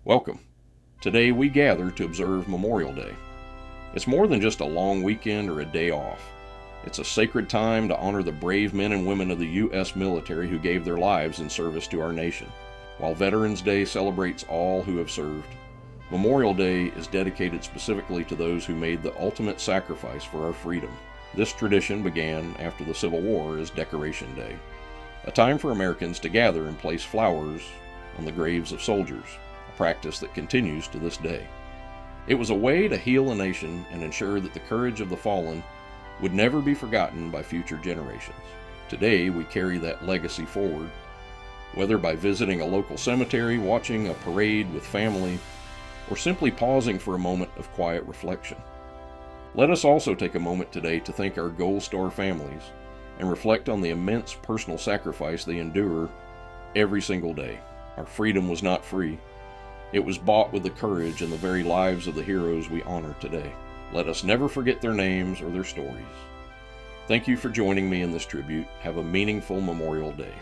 Welcome. Today we gather to observe Memorial Day. It's more than just a long weekend or a day off. It's a sacred time to honor the brave men and women of the U.S. military who gave their lives in service to our nation. While Veterans Day celebrates all who have served, Memorial Day is dedicated specifically to those who made the ultimate sacrifice for our freedom. This tradition began after the Civil War as Decoration Day, a time for Americans to gather and place flowers on the graves of soldiers, a practice that continues to this day. It was a way to heal a nation and ensure that the courage of the fallen would never be forgotten by future generations. Today, we carry that legacy forward, whether by visiting a local cemetery, watching a parade with family, or simply pausing for a moment of quiet reflection. Let us also take a moment today to thank our Gold Star families and reflect on the immense personal sacrifice they endure every single day. Our freedom was not free. It was bought with the courage and the very lives of the heroes we honor today. Let us never forget their names or their stories. Thank you for joining me in this tribute. Have a meaningful Memorial Day.